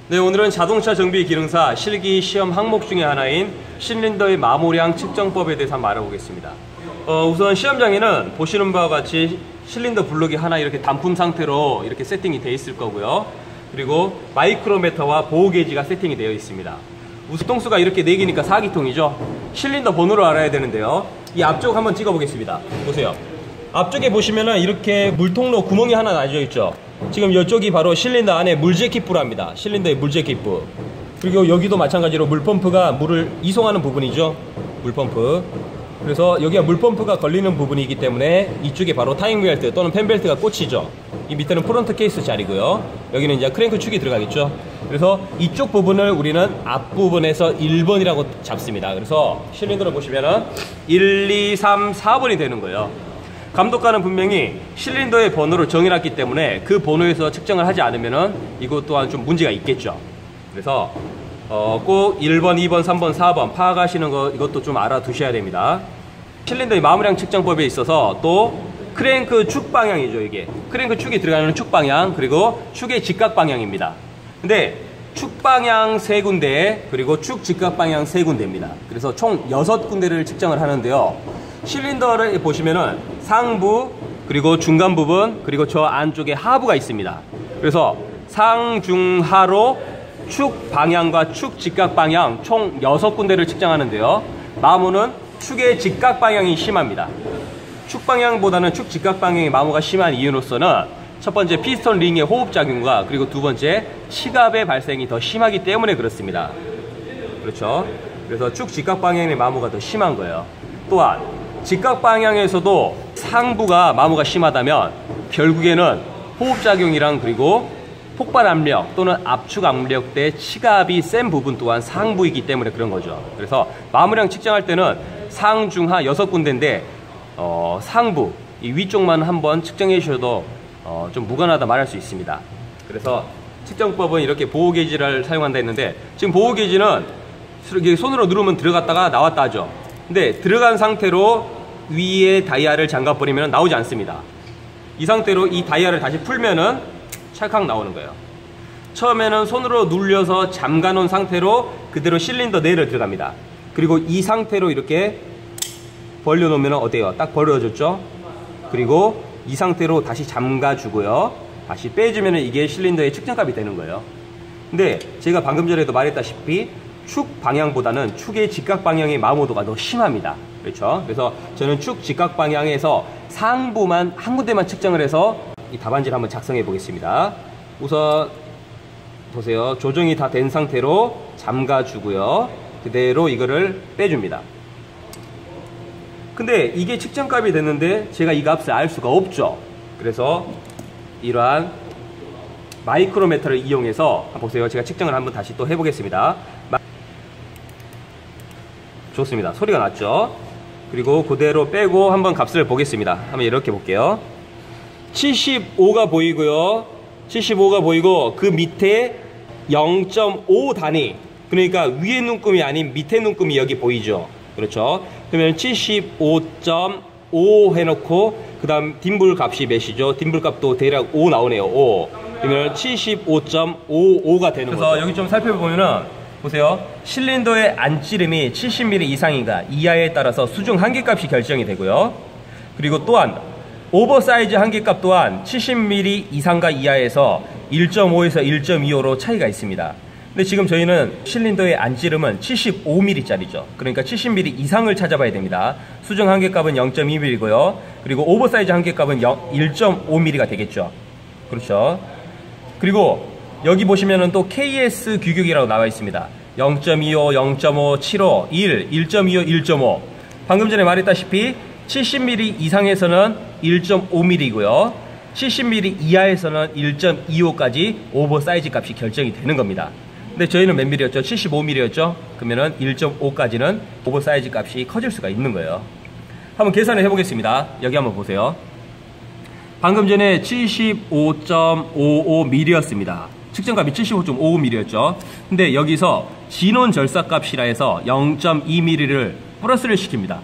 네, 오늘은 자동차 정비 기능사 실기 시험 항목 중에 하나인 실린더의 마모량 측정법에 대해서 한번 알아보겠습니다. 우선 시험장에는 보시는 바와 같이 실린더 블록이 하나 이렇게 단품 상태로 이렇게 세팅이 되어 있을 거고요. 그리고 마이크로미터와 보호 게이지가 세팅이 되어 있습니다. 우수통수가 이렇게 4개니까 4기통이죠. 실린더 번호를 알아야 되는데요. 이 앞쪽 한번 찍어 보겠습니다. 보세요. 앞쪽에 보시면은 이렇게 물통로 구멍이 하나 나져 있죠. 지금 이쪽이 바로 실린더 안에 물제키프랍니다. 실린더의 물제키프. 그리고 여기도 마찬가지로 물펌프가 물을 이송하는 부분이죠. 물펌프. 그래서 여기가 물펌프가 걸리는 부분이기 때문에 이쪽에 바로 타이밍 벨트 또는 펜 벨트가 꽂히죠. 이 밑에는 프론트 케이스 자리고요. 여기는 이제 크랭크 축이 들어가겠죠. 그래서 이쪽 부분을 우리는 앞부분에서 1번이라고 잡습니다. 그래서 실린더를 보시면은 1, 2, 3, 4번이 되는 거예요. 감독관은 분명히 실린더의 번호를 정해놨기 때문에 그 번호에서 측정을 하지 않으면은 이것 또한 좀 문제가 있겠죠. 그래서 꼭 1번, 2번, 3번, 4번 파악하시는 거 이것도 좀 알아두셔야 됩니다. 실린더의 마모량 측정법에 있어서 또 크랭크 축 방향이죠. 이게 크랭크 축이 들어가는 축 방향, 그리고 축의 직각 방향입니다. 근데 축 방향 3군데, 그리고 축 직각 방향 3군데입니다. 그래서 총 6군데를 측정을 하는데요. 실린더를 보시면은 상부, 그리고 중간 부분, 그리고 저 안쪽에 하부가 있습니다. 그래서 상중하로 축 방향과 축 직각 방향 총 6군데를 측정하는데요. 마모는 축의 직각 방향이 심합니다. 축 방향보다는 축 직각 방향의 마모가 심한 이유로서는 첫 번째 피스톤 링의 호흡작용과, 그리고 두 번째 치갑의 발생이 더 심하기 때문에 그렇습니다. 그렇죠? 그래서 축 직각 방향의 마모가 더 심한 거예요. 또한 직각 방향에서도 상부가 마모가 심하다면 결국에는 호흡작용이랑, 그리고 폭발 압력 또는 압축 압력 때 치갑이 센 부분 또한 상부이기 때문에 그런 거죠. 그래서 마모량 측정할 때는 상중하 6군데인데 상부 이 위쪽만 한번 측정해 주셔도 좀 무관하다 말할 수 있습니다. 그래서 측정법은 이렇게 보호 게이지를 사용한다 했는데, 지금 보호 게이지는 이렇게 손으로 누르면 들어갔다가 나왔다 하죠. 근데 들어간 상태로 위에 다이아를 잠가 버리면 나오지 않습니다. 이 상태로 이 다이아를 다시 풀면은 찰칵 나오는 거예요. 처음에는 손으로 눌려서 잠가 놓은 상태로 그대로 실린더 내를 들어갑니다. 그리고 이 상태로 이렇게 벌려 놓으면 어때요? 딱 벌어졌죠? 그리고 이 상태로 다시 잠가 주고요. 다시 빼주면 이게 실린더의 측정값이 되는 거예요. 근데 제가 방금 전에도 말했다시피 축 방향보다는 축의 직각 방향의 마모도가 더 심합니다. 그렇죠? 그래서 저는 축 직각 방향에서 상부만 한 군데만 측정을 해서 이 답안지를 한번 작성해 보겠습니다. 우선 보세요. 조정이 다 된 상태로 잠가 주고요. 그대로 이거를 빼줍니다. 근데 이게 측정값이 됐는데 제가 이 값을 알 수가 없죠. 그래서 이러한 마이크로미터를 이용해서 보세요. 제가 측정을 한번 다시 또 해보겠습니다. 좋습니다. 소리가 났죠. 그리고 그대로 빼고 한번 값을 보겠습니다. 한번 이렇게 볼게요. 75가 보이고요. 75가 보이고 그 밑에 0.5 단위, 그러니까 위에 눈금이 아닌 밑에 눈금이 여기 보이죠. 그렇죠? 그러면 75.5 해놓고 그 다음 딤블 값이 몇이죠? 딤블 값도 대략 5 나오네요. 5. 그러면 75.55가 되는 거죠. 그래서 여기 좀 살펴보면은 보세요. 실린더의 안찌름이 70mm 이상인가 이하에 따라서 수중 한계값이 결정이 되고요. 그리고 또한 오버사이즈 한계값 또한 70mm 이상과 이하에서 1.5에서 1.25로 차이가 있습니다. 근데 지금 저희는 실린더의 안찌름은 75mm짜리죠. 그러니까 70mm 이상을 찾아봐야 됩니다. 수중 한계값은 0.2mm고요. 그리고 오버사이즈 한계값은 1.5mm가 되겠죠. 그렇죠. 그리고 여기 보시면은 또 KS 규격이라고 나와 있습니다. 0.25, 0.5, 75, 1, 1.25, 1.5. 방금 전에 말했다시피 70mm 이상에서는 1.5mm이고요. 70mm 이하에서는 1.25까지 오버사이즈 값이 결정이 되는 겁니다. 근데 저희는 몇 mm였죠? 75mm였죠? 그러면은 1.5까지는 오버사이즈 값이 커질 수가 있는 거예요. 한번 계산을 해보겠습니다. 여기 한번 보세요. 방금 전에 75.55mm였습니다. 측정값이 75.55mm였죠. 근데 여기서 진원 절삭값이라 해서 0.2mm를 플러스를 시킵니다.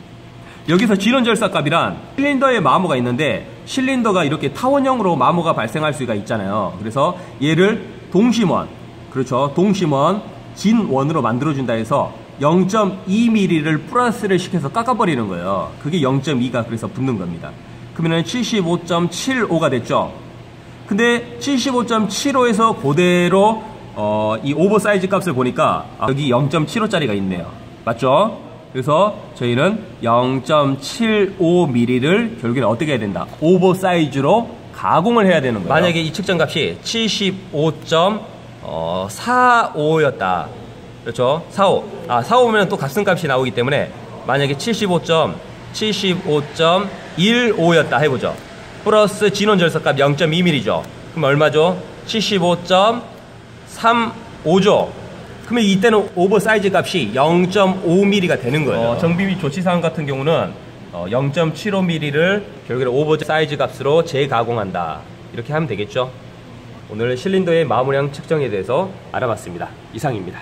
여기서 진원 절삭값이란 실린더에 마모가 있는데 실린더가 이렇게 타원형으로 마모가 발생할 수가 있잖아요. 그래서 얘를 동심원 그렇죠. 동심원 진원으로 만들어준다 해서 0.2mm를 플러스를 시켜서 깎아버리는 거예요. 그게 0.2가 그래서 붙는 겁니다. 그러면 75.75가 됐죠. 근데 75.75에서 그대로 이 오버사이즈 값을 보니까 여기 0.75짜리가 있네요. 맞죠? 그래서 저희는 0.75mm를 결국에는 어떻게 해야 된다? 오버사이즈로 가공을 해야 되는 거예요. 만약에 이 측정값이 75.45였다. 그렇죠? 45. 45면 또 값승값이 나오기 때문에 만약에 75.15였다 해보죠. 플러스 진원절삭값 0.2mm죠. 그럼 얼마죠? 75.35죠. 그러면 이때는 오버사이즈 값이 0.5mm가 되는 거예요. 정비 및 조치사항 같은 경우는 0.75mm를 결국에 오버사이즈 값으로 재가공한다. 이렇게 하면 되겠죠. 오늘 실린더의 마모량 측정에 대해서 알아봤습니다. 이상입니다.